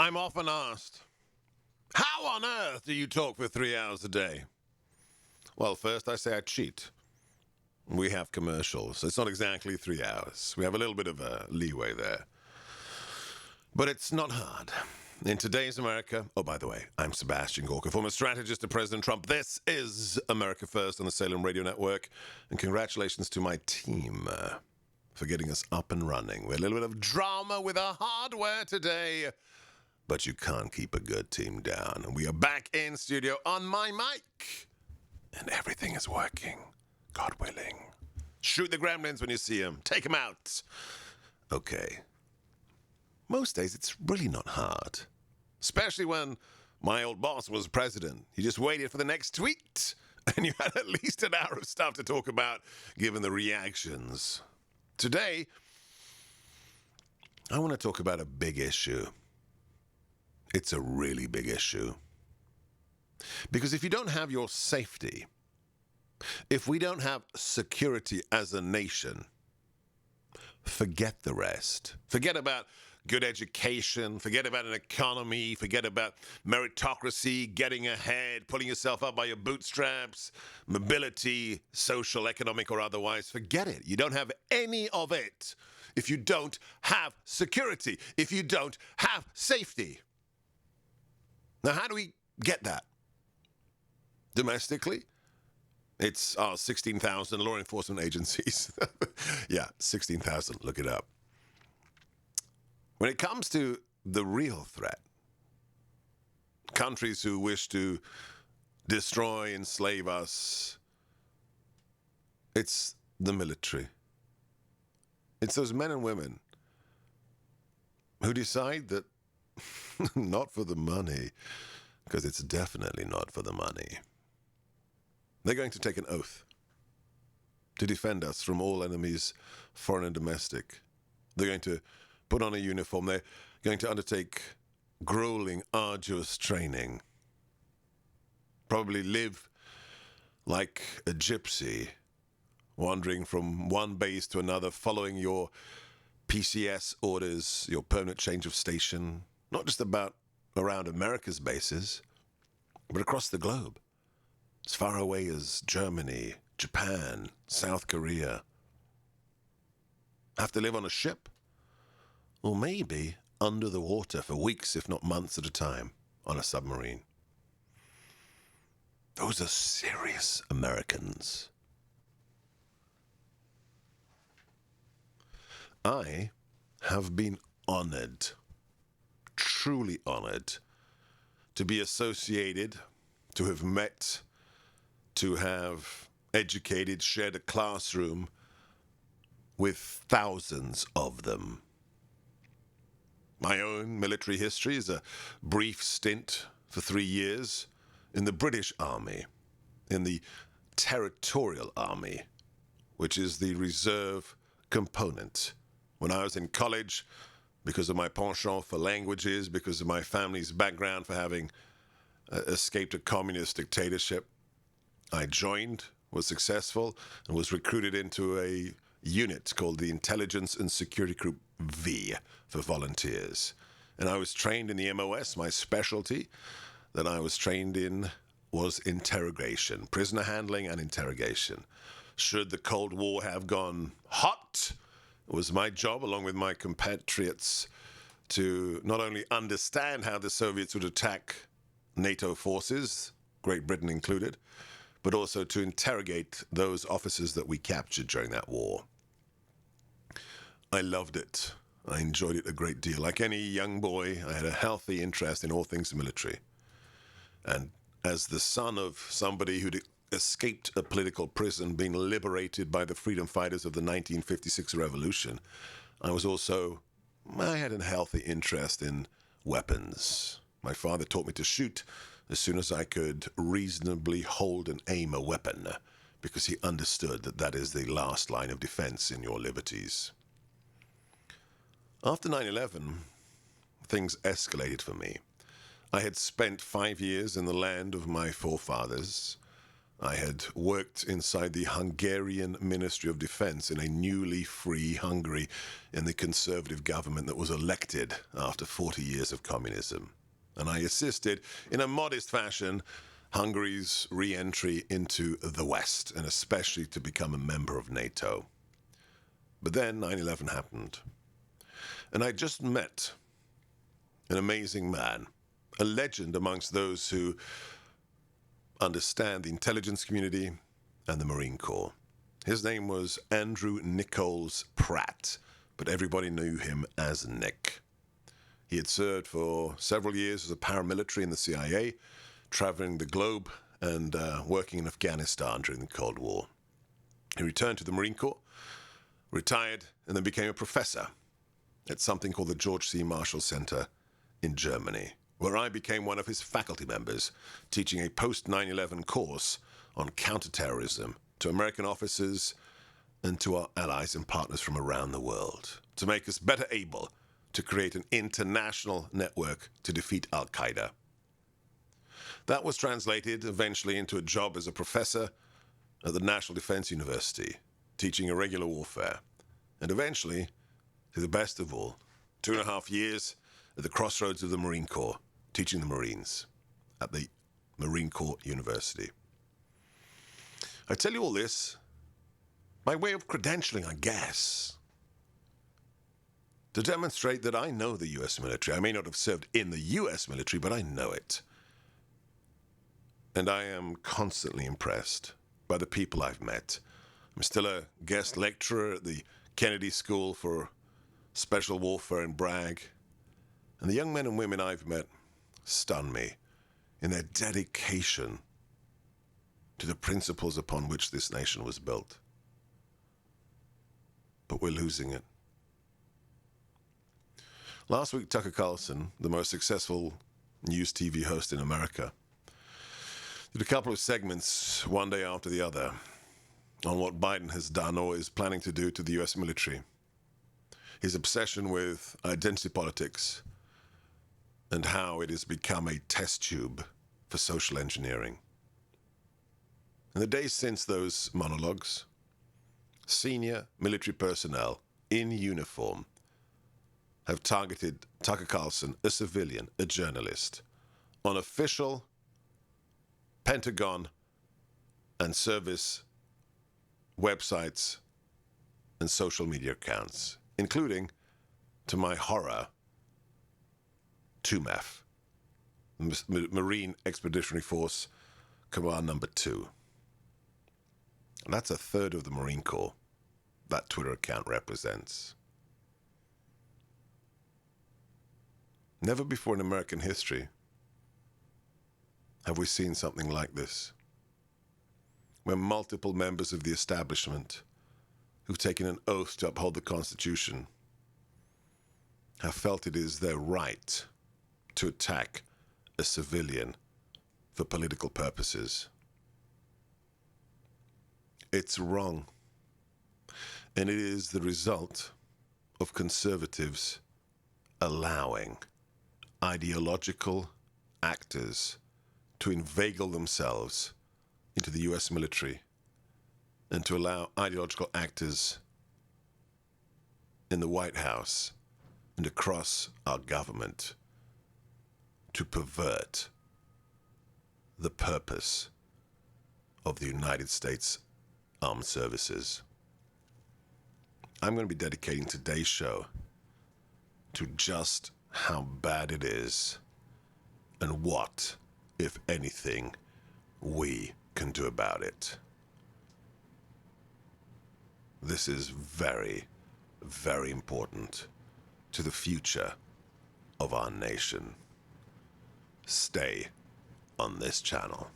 I'm often asked, how on earth do you talk for 3 hours a day? Well, first I say I cheat. We have commercials. It's not exactly 3 hours. We have a little bit of a leeway there. But it's not hard. In today's America, oh, by the way, I'm Sebastian Gorka, former strategist to President Trump. This is America First on the Salem Radio Network. And congratulations to my team for getting us up and running. We had a little bit of drama with our hardware today. But you can't keep a good team down. And we are back in studio on my mic. And everything is working. God willing. Shoot the gremlins when you see them. Take them out. Okay. Most days it's really not hard. Especially when my old boss was president. You just waited for the next tweet. And you had at least an hour of stuff to talk about given the reactions. Today, I want to talk about a big issue. It's a really big issue. Because if you don't have your safety, if we don't have security as a nation, forget the rest. Forget about good education, forget about an economy, forget about meritocracy, getting ahead, pulling yourself up by your bootstraps, mobility, social, economic, or otherwise. Forget it. You don't have any of it if you don't have security, if you don't have safety. Now, how do we get that? Domestically, it's 16,000 law enforcement agencies. Yeah, 16,000. Look it up. When it comes to the real threat, countries who wish to destroy, enslave us, it's the military. It's those men and women who decide that not for the money, because it's definitely not for the money. They're going to take an oath to defend us from all enemies, foreign and domestic. They're going to put on a uniform. They're going to undertake grueling, arduous training. Probably live like a gypsy, wandering from one base to another, following your PCS orders, your permanent change of station, not just around America's bases, but across the globe, as far away as Germany, Japan, South Korea. Have to live on a ship, or maybe under the water for weeks, if not months at a time, on a submarine. Those are serious Americans. I have been honored, truly honored, to be associated, to have met, to have educated, shared a classroom with thousands of them. My own military history is a brief stint for 3 years in the British Army, in the Territorial Army, which is the reserve component. When I was in college, because of my penchant for languages, because of my family's background for having escaped a communist dictatorship, I joined, was successful, and was recruited into a unit called the Intelligence and Security Group V for volunteers. And I was trained in the MOS. My specialty that I was trained in was interrogation, prisoner handling and interrogation. Should the Cold War have gone hot, it was my job, along with my compatriots, to not only understand how the Soviets would attack NATO forces, Great Britain included, but also to interrogate those officers that we captured during that war. I loved it. I enjoyed it a great deal. Like any young boy, I had a healthy interest in all things military. And as the son of somebody who'd escaped a political prison, being liberated by the freedom fighters of the 1956 revolution, I had a healthy interest in weapons. My father taught me to shoot as soon as I could reasonably hold and aim a weapon, because he understood that that is the last line of defense in your liberties. After 9/11, things escalated for me. I had spent 5 years in the land of my forefathers. I had worked inside the Hungarian Ministry of Defense in a newly free Hungary in the conservative government that was elected after 40 years of communism. And I assisted, in a modest fashion, Hungary's re-entry into the West, and especially to become a member of NATO. But then 9/11 happened. And I just met an amazing man, a legend amongst those who understand the intelligence community and the Marine Corps. His name was Andrew Nichols Pratt, but everybody knew him as Nick. He had served for several years as a paramilitary in the CIA, traveling the globe and working in Afghanistan during the Cold War. He returned to the Marine Corps, retired, and then became a professor at something called the George C. Marshall Center in Germany, where I became one of his faculty members, teaching a post-9/11 course on counterterrorism to American officers and to our allies and partners from around the world, to make us better able to create an international network to defeat Al-Qaeda. That was translated eventually into a job as a professor at the National Defense University, teaching irregular warfare, and eventually, to the best of all, 2.5 years at the crossroads of the Marine Corps, teaching the Marines at the Marine Corps University. I tell you all this by way of credentialing, I guess, to demonstrate that I know the U.S. military. I may not have served in the U.S. military, but I know it. And I am constantly impressed by the people I've met. I'm still a guest lecturer at the Kennedy School for Special Warfare in Bragg. And the young men and women I've met stun me in their dedication to the principles upon which this nation was built. But we're losing it. Last week, Tucker Carlson, the most successful news TV host in America, did a couple of segments one day after the other on what Biden has done or is planning to do to the U.S. military, his obsession with identity politics, and how it has become a test tube for social engineering. In the days since those monologues, senior military personnel in uniform have targeted Tucker Carlson, a civilian, a journalist, on official Pentagon and service websites and social media accounts, including, to my horror, TUMEF, Marine Expeditionary Force Command Number 2. And that's a third of the Marine Corps that Twitter account represents. Never before in American history have we seen something like this, where multiple members of the establishment who've taken an oath to uphold the Constitution have felt it is their right to attack a civilian for political purposes. It's wrong. And it is the result of conservatives allowing ideological actors to inveigle themselves into the U.S. military and to allow ideological actors in the White House and across our government to pervert the purpose of the United States Armed Services. I'm going to be dedicating today's show to just how bad it is and what, if anything, we can do about it. This is very, very important to the future of our nation. Stay on this channel.